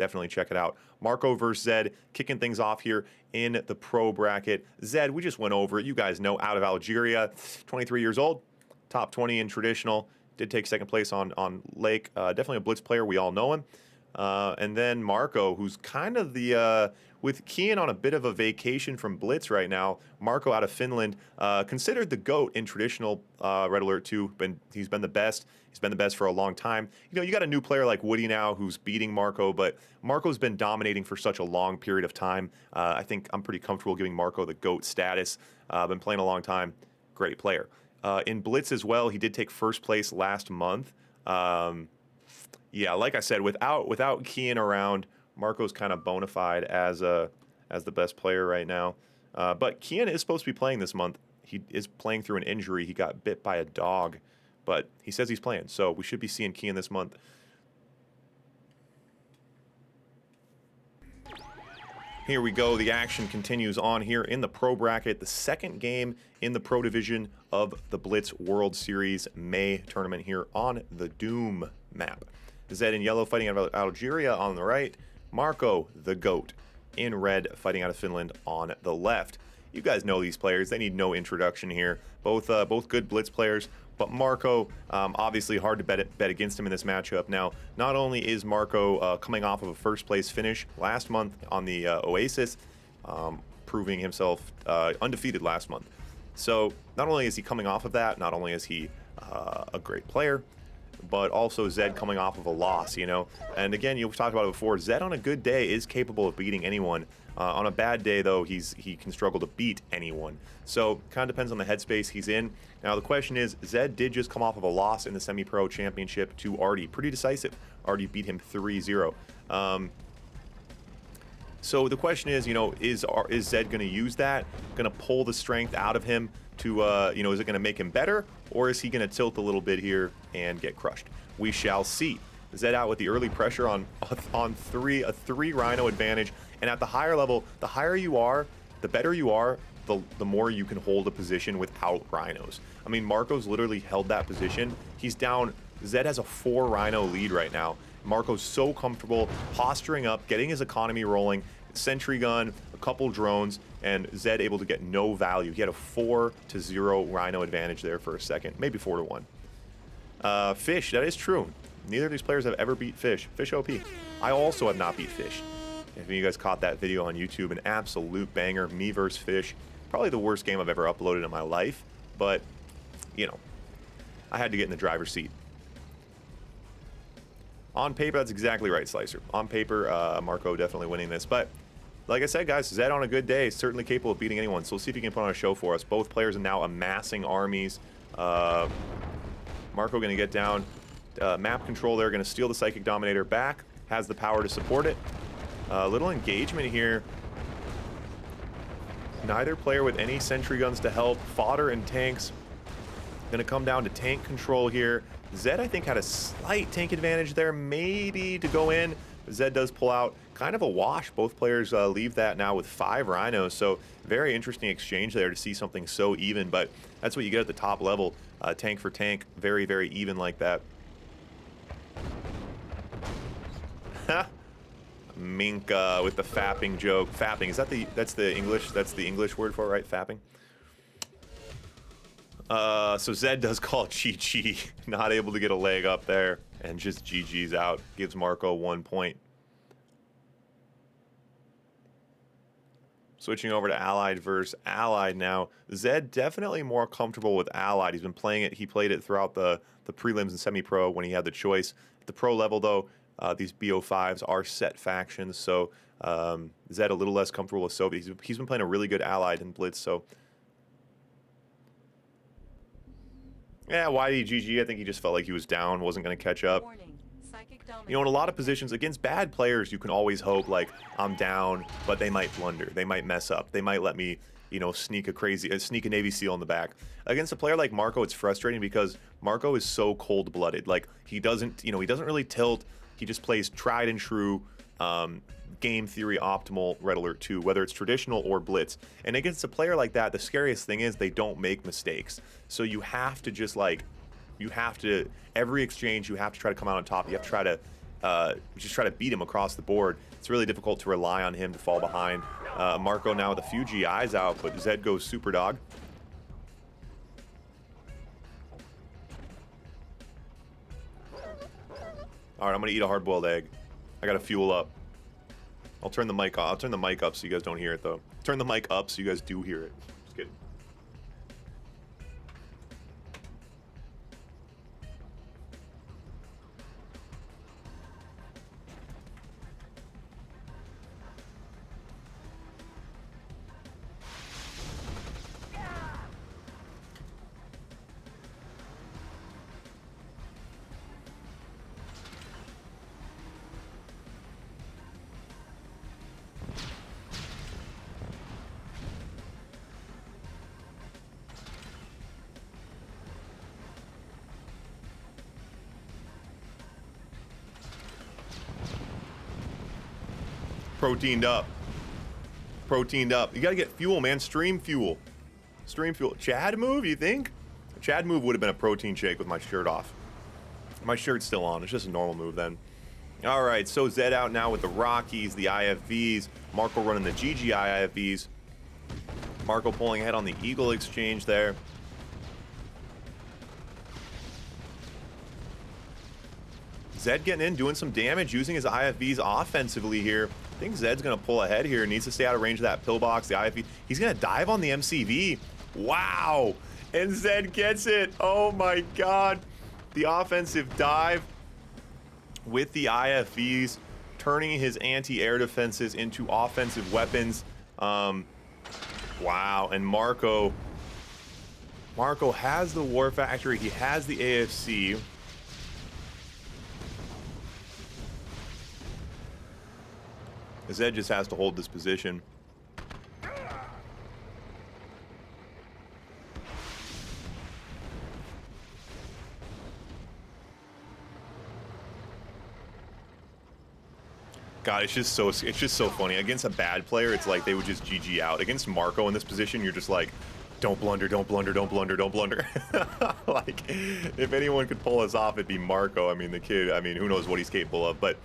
definitely check it out. Marko versus Zedd, kicking things off here in the pro bracket. Zedd, we just went over it. You guys know, out of Algeria, 23 years old, top 20 in traditional. Did take second place on Lake. Definitely a blitz player. We all know him. And then Marko, who's kind of the, with Kian on a bit of a vacation from blitz right now, Marko out of Finland, considered the GOAT in traditional Red Alert 2. He's been the best. He's been the best for a long time. You know, you got a new player like Woody now who's beating Marko, but Marko's been dominating for such a long period of time. I think I'm pretty comfortable giving Marko the GOAT status. Been playing a long time. Great player. In blitz as well, he did take first place last month. Yeah, like I said, without Kian around, Marko's kind of bona fide as the best player right now. But Kian is supposed to be playing this month. He is playing through an injury. He got bit by a dog, but he says he's playing, so we should be seeing Kian this month. Here we go. The action continues on here in the pro bracket. The second game in the pro division of the Blitz World Series May tournament here on the Doom map. Zedd in yellow fighting out of Algeria on the right. Marko, the GOAT, in red fighting out of Finland on the left. You guys know these players. They need no introduction here. Both good blitz players. But Marko, obviously hard to bet against him in this matchup. Now, not only is Marko coming off of a first-place finish last month on the Oasis, proving himself undefeated last month. So not only is he coming off of that, not only is he a great player, but also Zedd coming off of a loss, you know. And again, you've talked about it before, Zedd on a good day is capable of beating anyone. On a bad day, though, he can struggle to beat anyone. So kind of depends on the headspace he's in. Now, the question is, Zedd did just come off of a loss in the semi-pro championship to Artie. Pretty decisive. Artie beat him 3-0. So the question is, you know, is Zedd going to use that? Going to pull the strength out of him to, you know, is it going to make him better? Or is he going to tilt a little bit here and get crushed? We shall see. Zedd out with the early pressure on a 3 Rhino advantage. And at the higher level, the higher you are, the better you are, the more you can hold a position without Rhinos. I mean, Marko's literally held that position. He's down. Zedd has a 4 Rhino lead right now. Marko's so comfortable posturing up, getting his economy rolling, sentry gun, a couple drones, and Zedd able to get no value. He had a 4-0 Rhino advantage there for a second, maybe 4-1. Fish, that is true. Neither of these players have ever beat Fish. Fish OP. I also have not beat Fish. If you guys caught that video on YouTube, an absolute banger. Me versus Fish. Probably the worst game I've ever uploaded in my life, but, you know, I had to get in the driver's seat. On paper, that's exactly right, Slicer. On paper, Marko definitely winning this. But, like I said, guys, Zedd on a good day is certainly capable of beating anyone. So we'll see if he can put on a show for us. Both players are now amassing armies. Marko going to get down. Map control there, going to steal the Psychic Dominator back. Has the power to support it. Little engagement here. Neither player with any sentry guns to help. Fodder and tanks. Going to come down to tank control here. Zedd, I think, had a slight tank advantage there, maybe to go in. Zedd does pull out. Kind of a wash. Both players leave that now with 5 Rhinos, so very interesting exchange there to see something so even, but that's what you get at the top level. Tank for tank, very, very even like that. Minka with the fapping joke. Fapping, is that that's the English word for it, right? Fapping. So Zedd does call GG, not able to get a leg up there, and just GG's out. Gives Marko 1 point. Switching over to Allied versus Allied now. Zedd definitely more comfortable with Allied. He's been playing it. He played it throughout the prelims and semi-pro when he had the choice. At the pro level, though, these BO5s are set factions, so Zedd a little less comfortable with Soviet. He's been playing a really good Allied in Blitz, so... Yeah, why did he GG? I think he just felt like he was down, wasn't going to catch up. You know, in a lot of positions, against bad players, you can always hope, like, I'm down, but they might blunder. They might mess up. They might let me, you know, sneak a Navy SEAL in the back. Against a player like Marko, it's frustrating because Marko is so cold-blooded. Like, he doesn't really tilt. He just plays tried and true game theory optimal Red Alert 2, whether it's traditional or blitz. And against a player like that, the scariest thing is they don't make mistakes. So you have to just, like, every exchange, you have to try to come out on top. You have to try to just try to beat him across the board. It's really difficult to rely on him to fall behind. Marko now with a few GIs out, but Zedd goes super dog. All right, I'm gonna eat a hard-boiled egg. I gotta fuel up. I'll turn the mic off. I'll turn the mic up so you guys don't hear it though. Turn the mic up so you guys do hear it. Just kidding. Proteined up. Proteined up. You gotta get fuel, man. Stream fuel. Stream fuel. Chad move, you think? A Chad move would have been a protein shake with my shirt off. My shirt's still on. It's just a normal move then. All right, so Zedd out now with the Rockies, the IFVs. Marko running the GGI IFVs. Marko pulling ahead on the Eagle exchange there. Zedd getting in, doing some damage, using his IFVs offensively here. I think Zedd's going to pull ahead here. Needs to stay out of range of that pillbox, the IFV. He's going to dive on the MCV. Wow. And Zedd gets it. Oh, my God. The offensive dive with the IFVs, turning his anti-air defenses into offensive weapons. Wow. And Marko has the War Factory. He has the AFC. Zedd just has to hold this position. God, it's just so funny. Against a bad player, it's like they would just GG out. Against Marko in this position, you're just like, don't blunder, don't blunder, don't blunder, don't blunder. Like, if anyone could pull us off, it'd be Marko. I mean, the kid, I mean, who knows what he's capable of. But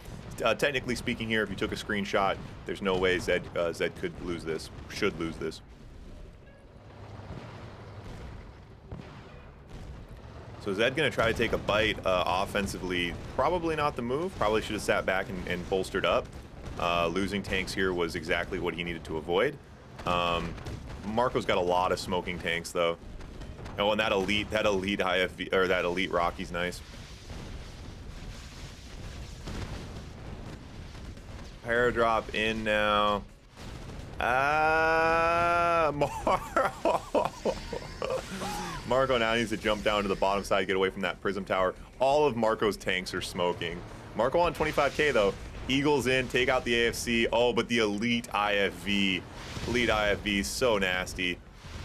technically speaking here, if you took a screenshot, there's no way Zedd could lose this, should lose this. So Zedd gonna try to take a bite offensively. Probably not the move. Probably should have sat back and bolstered up. Losing tanks here was exactly what he needed to avoid. Marko's got a lot of smoking tanks though. Oh, and that elite IFV, or that elite Rocky's nice. Paradrop in now. Marko now needs to jump down to the bottom side, get away from that prism tower. All of Marko's tanks are smoking. Marko on 25k though. Eagles in, take out the AFC. Oh, but the elite IFV. Elite IFV, so nasty.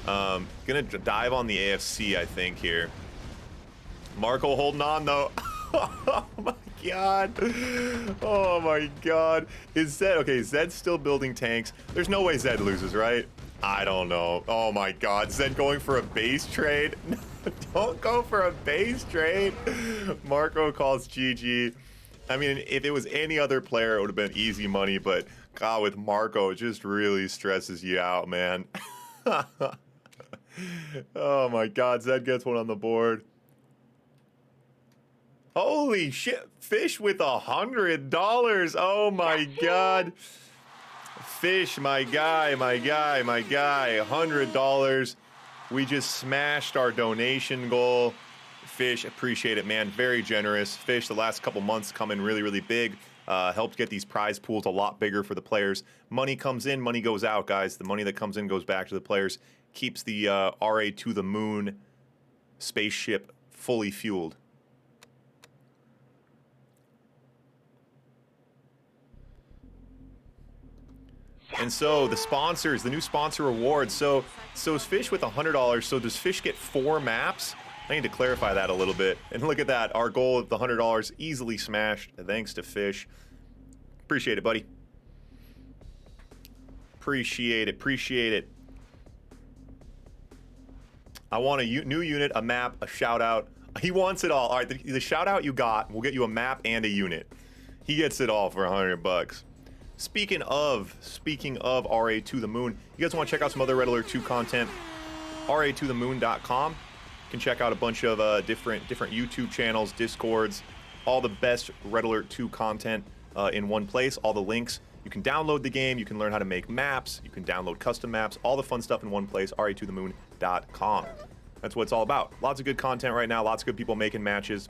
Gonna dive on the AFC, I think, here. Marko holding on though. Oh my God. Oh my God. Is Zedd, okay, Zedd's still building tanks. There's no way Zedd loses, right? I don't know. Oh my God. Zedd going for a base trade? No, don't go for a base trade. Marko calls GG. I mean, if it was any other player, it would have been easy money, but God, with Marko, it just really stresses you out, man. Oh my God. Zedd gets one on the board. Holy shit, Fish with $100. Oh my God. Fish, my guy, $100. We just smashed our donation goal. Fish, appreciate it, man. Very generous. Fish, the last couple months coming really, really big. Helped get these prize pools a lot bigger for the players. Money comes in, money goes out, guys. The money that comes in goes back to the players. Keeps the RA to the moon spaceship fully fueled. And so the sponsors, the new sponsor rewards. So is Fish with $100. So does Fish get 4 maps? I need to clarify that a little bit. And look at that. Our goal of the $100 easily smashed thanks to Fish. Appreciate it, buddy. Appreciate it. Appreciate it. I want a new unit, a map, a shout out. He wants it all. All right, the shout out you got, we'll get you a map and a unit. He gets it all for $100. Speaking of RA to the Moon, you guys want to check out some other Red Alert 2 content? RA2themoon.com. You can check out a bunch of different YouTube channels, Discords, all the best Red Alert 2 content in one place. All the links. You can download the game. You can learn how to make maps. You can download custom maps. All the fun stuff in one place. RA2themoon.com. That's what it's all about. Lots of good content right now. Lots of good people making matches.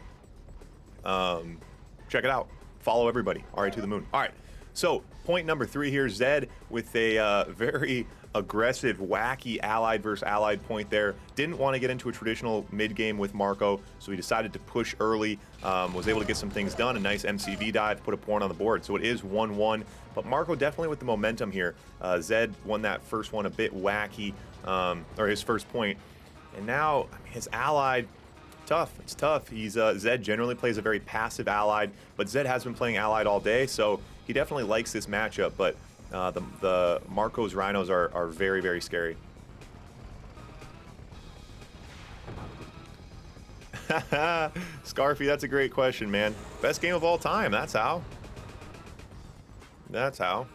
Check it out. Follow everybody. RA2themoon. All right. So, point number 3 here, Zedd with a very aggressive, wacky allied versus allied point there. Didn't want to get into a traditional mid-game with Marko, so he decided to push early, was able to get some things done, a nice MCV dive, put a point on the board. So it is 1-1, but Marko definitely with the momentum here. Zedd won that first one a bit wacky, or his first point, and now I mean, his allied, tough. It's tough. Zedd generally plays a very passive allied, but Zedd has been playing allied all day, so he definitely likes this matchup, but the Marko's Rhinos are very, very scary. Scarfy, that's a great question, man. Best game of all time. That's how. That's how.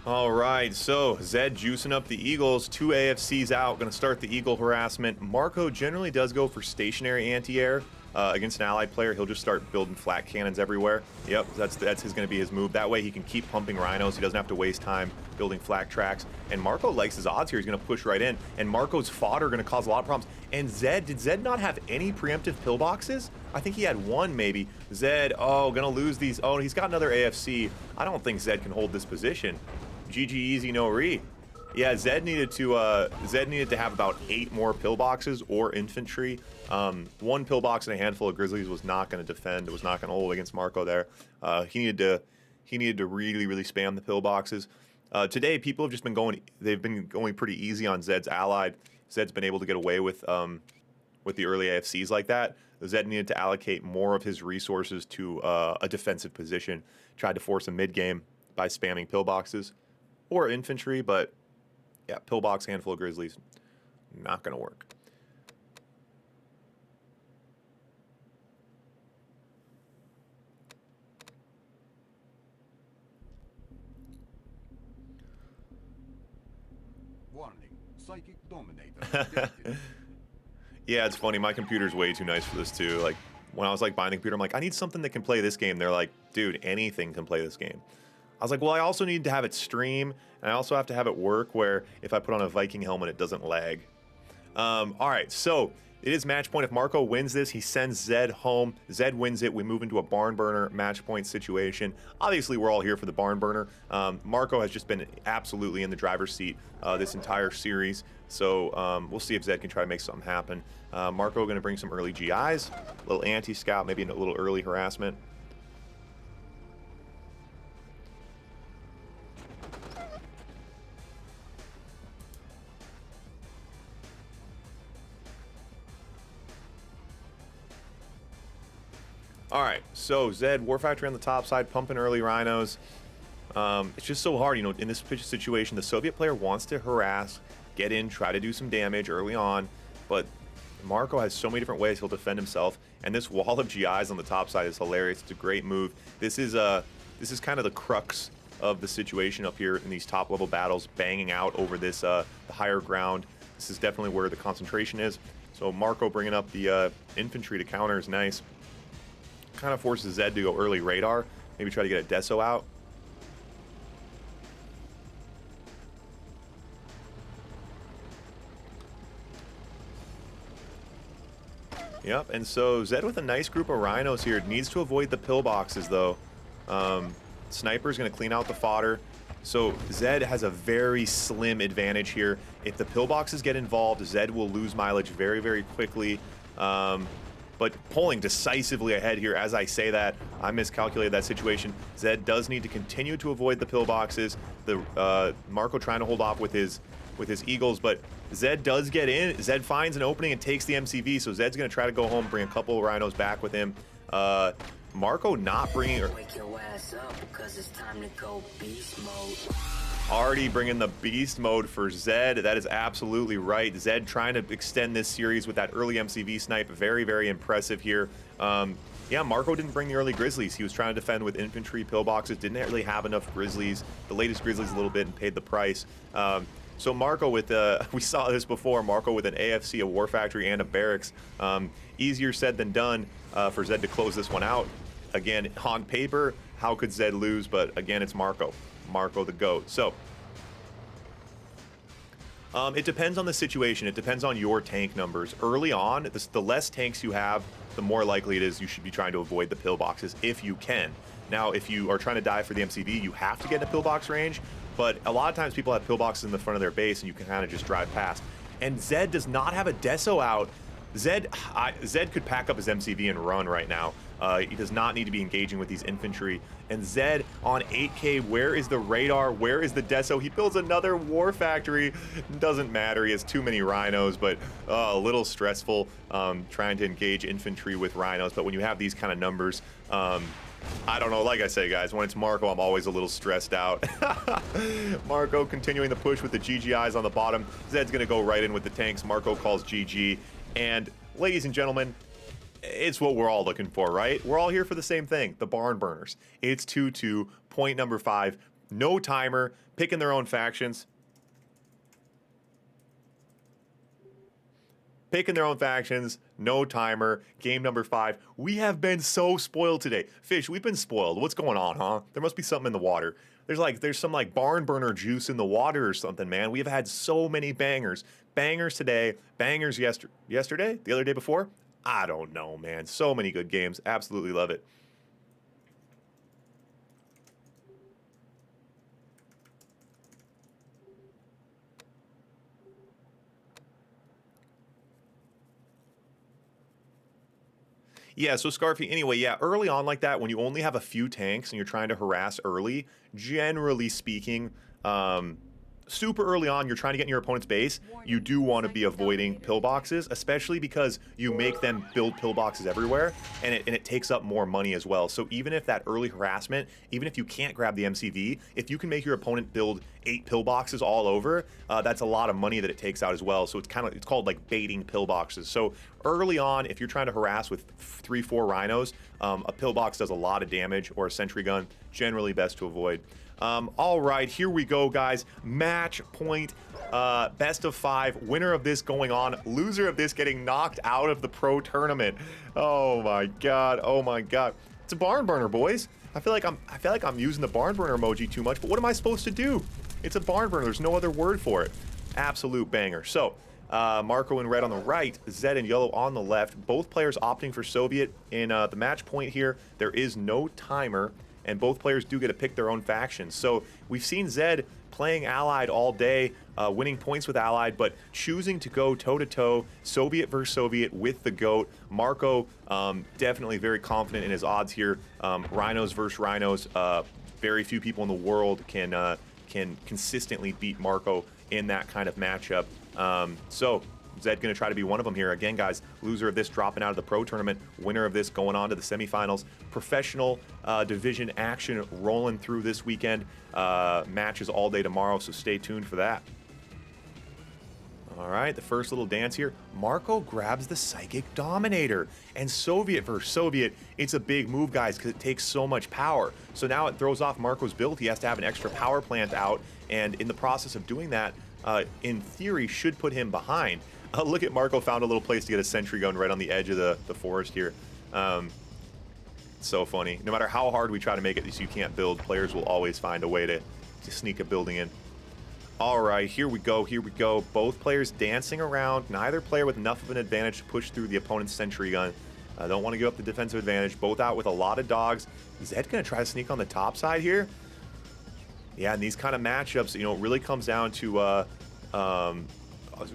All right, so Zedd juicing up the Eagles. 2 AFCs out, going to start the Eagle harassment. Marko generally does go for stationary anti-air against an allied player. He'll just start building flat cannons everywhere. Yep, that's going to be his move. That way he can keep pumping Rhinos. He doesn't have to waste time building flak tracks. And Marko likes his odds here. He's going to push right in. And Marko's fodder going to cause a lot of problems. And Zedd, did Zedd not have any preemptive pillboxes? I think he had one maybe. Zedd, oh, going to lose these. Oh, he's got another AFC. I don't think Zedd can hold this position. GG easy, no re. Yeah, Zedd needed to have about 8 more pillboxes or infantry. 1 pillbox and a handful of Grizzlies was not going to defend. It was not going to hold against Marko there. He needed to really spam the pillboxes. Today, people have just been going. They've been going pretty easy on Zedd's allied. Zedd's been able to get away with the early AFCs like that. Zedd needed to allocate more of his resources to a defensive position. Tried to force a mid game by spamming pillboxes or infantry, but yeah, pillbox, handful of Grizzlies, not going to work. Warning, psychic dominator. Yeah, it's funny. My computer's way too nice for this too. Like when I was like buying the computer, I'm like, I need something that can play this game. They're like, dude, anything can play this game. I was like, well, I also need to have it stream, and I also have to have it work where if I put on a Viking helmet, it doesn't lag. All right, so it is match point. If Marko wins this, he sends Zedd home. Zedd wins it. We move into a barn burner match point situation. Obviously, we're all here for the barn burner. Marko has just been absolutely in the driver's seat this entire series, so we'll see if Zedd can try to make something happen. Marko going to bring some early GIs, a little anti-scout, maybe a little early harassment. All right, so Zedd, War Factory on the top side, pumping early Rhinos. It's just so hard, you know, in this situation. The Soviet player wants to harass, get in, try to do some damage early on, but Marko has so many different ways he'll defend himself, and this wall of GIs on the top side is hilarious. It's a great move. This is kind of the crux of the situation up here in these top-level battles, banging out over this the higher ground. This is definitely where the concentration is. So Marko bringing up the infantry to counter is nice. Kind of forces Zedd to go early radar, maybe try to get a Deso out. Yep, and so Zedd with a nice group of Rhinos here. Needs to avoid the pillboxes though. Sniper's going to clean out the fodder. So Zedd has a very slim advantage here. If the pillboxes get involved, Zedd will lose mileage very quickly. But pulling decisively ahead here. As I say that, I miscalculated that situation. Zedd does need to continue to avoid the pillboxes. The Marko trying to hold off with his Eagles, but Zedd does get in. Zedd finds an opening and takes the MCV, so Zedd's going to try to go home, bring a couple of Rhinos back with him. Marko not bringing... Wake your ass up, because it's time to go beast mode. Already bringing the beast mode for Zedd. That is absolutely right. Zedd trying to extend this series with that early MCV snipe. Very, very impressive here. Yeah, Marko didn't bring the early Grizzlies. He was trying to defend with infantry pillboxes. Didn't really have enough Grizzlies. The latest Grizzlies a little bit and paid the price. So Marko with we saw this before. Marko with an AFC, a War Factory, and a Barracks. Easier said than done for Zedd to close this one out. Again, on paper, how could Zedd lose? But again, it's Marko. Marko the GOAT. So it depends on the situation. It depends on your tank numbers. Early on, the less tanks you have, the more likely it is you should be trying to avoid the pillboxes if you can. Now, if you are trying to die for the MCV, you have to get in a pillbox range, but a lot of times people have pillboxes in the front of their base and you can kind of just drive past. And Zedd does not have a deso out. Zedd could pack up his MCV and run right now. He does not need to be engaging with these infantry. And Zedd on 8K, where is the radar? Where is the deso? He builds another War Factory. Doesn't matter, he has too many rhinos, but a little stressful trying to engage infantry with rhinos. But when you have these kind of numbers, I don't know, like I say, guys, when it's Marko, I'm always a little stressed out. Marko continuing the push with the GGIs on the bottom. Zedd's gonna go right in with the tanks. Marko calls GG. And ladies and gentlemen, it's what we're all looking for, right? We're all here for the same thing, the barn burners. It's 2-2, point number 5, no timer, picking their own factions. Picking their own factions, no timer, game number 5. We have been so spoiled today. Fish, we've been spoiled. What's going on, huh? There must be something in the water. There's some like barn burner juice in the water or something, man. We have had so many bangers. Bangers today, bangers yesterday, the other day before. I don't know, man. So many good games. Absolutely love it. Yeah, so Scarfy, anyway, yeah, early on like that, when you only have a few tanks and you're trying to harass early, generally speaking, super early on, you're trying to get in your opponent's base, you do want to be avoiding pillboxes, especially because you make them build pillboxes everywhere, and it takes up more money as well. So even if that early harassment, even if you can't grab the MCV, if you can make your opponent build 8 pillboxes all over, that's a lot of money that it takes out as well. So it's called like baiting pillboxes. So early on, if you're trying to harass with 3-4 rhinos, a pillbox does a lot of damage, or a sentry gun, generally best to avoid. All right, here we go, guys. Match point, best of 5. Winner of this going on. Loser of this getting knocked out of the pro tournament. Oh my god. Oh my god. It's a barn burner, boys. I feel like I'm using the barn burner emoji too much, but what am I supposed to do? It's a barn burner. There's no other word for it. Absolute banger. So, Marko in red on the right, Zedd in yellow on the left. Both players opting for Soviet in the match point here. There is no timer, and both players do get to pick their own factions. So we've seen Zedd playing Allied all day, winning points with Allied, but choosing to go toe-to-toe, Soviet versus Soviet with the GOAT. Marko definitely very confident in his odds here. Rhinos versus Rhinos. Very few people in the world can consistently beat Marko in that kind of matchup. So Zedd going to try to be one of them here. Again, guys, loser of this dropping out of the pro tournament, winner of this going on to the semifinals. Professional division action rolling through this weekend. Matches all day tomorrow, so stay tuned for that. All right, the first little dance here. Marko grabs the Psychic Dominator. And Soviet versus Soviet, it's a big move, guys, because it takes so much power. So now it throws off Marko's build. He has to have an extra power plant out, and in the process of doing that, in theory, should put him behind. Look at Marko found a little place to get a sentry gun right on the edge of the forest here. So funny. No matter how hard we try to make it so you can't build, players will always find a way to sneak a building in. All right, here we go, here we go. Both players dancing around. Neither player with enough of an advantage to push through the opponent's sentry gun. Don't want to give up the defensive advantage. Both out with a lot of dogs. Is Zedd going to try to sneak on the top side here? Yeah, in these kind of matchups, you know, it really comes down to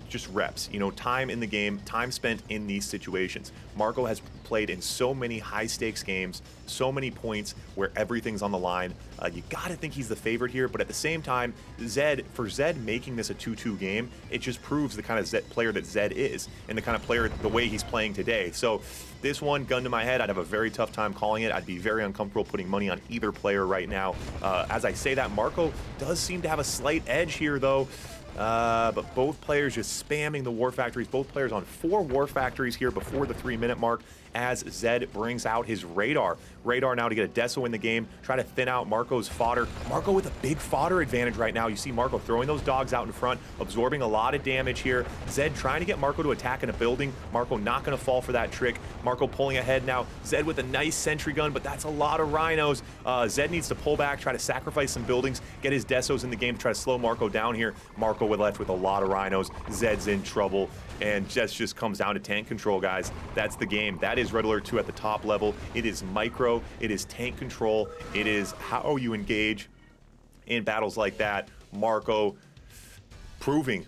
just reps, you know, time in the game, time spent in these situations. Marko has played in so many high-stakes games, so many points where everything's on the line. You got to think he's the favorite here, but at the same time, Zedd making this a 2-2 game, it just proves the kind of player that Zedd is and the kind of player, the way he's playing today. So this one, gun to my head, I'd have a very tough time calling it. I'd be very uncomfortable putting money on either player right now. As I say that, Marko does seem to have a slight edge here, though. But both players just spamming the war factories. Both players on 4 war factories here before the 3-minute mark as Zedd brings out his radar. Radar now to get a deso in the game, try to thin out Marko's fodder. Marko with a big fodder advantage right now. You see Marko throwing those dogs out in front, absorbing a lot of damage here. Zedd trying to get Marko to attack in a building. Marko not going to fall for that trick. Marko pulling ahead now. Zedd with a nice sentry gun, but that's a lot of rhinos. Zedd needs to pull back, try to sacrifice some buildings, get his desos in the game to try to slow Marko down here. Marko left with a lot of rhinos. Zedd's in trouble, and just comes down to tank control, guys. That's the game. That is Red Alert 2 at the top level. It is micro, it is tank control, it is how you engage in battles like that. Marko proving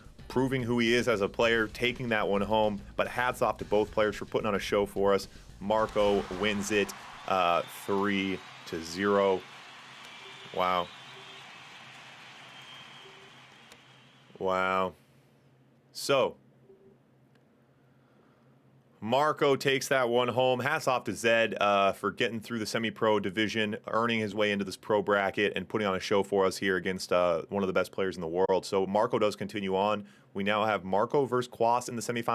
who he is as a player, taking that one home. But hats off to both players for putting on a show for us. Marko wins it 3-0. Wow. Wow. So Marko takes that one home. Hats off to Zedd for getting through the semi-pro division, earning his way into this pro bracket, and putting on a show for us here against one of the best players in the world. So Marko does continue on. We now have Marko versus Quas in the semifinals.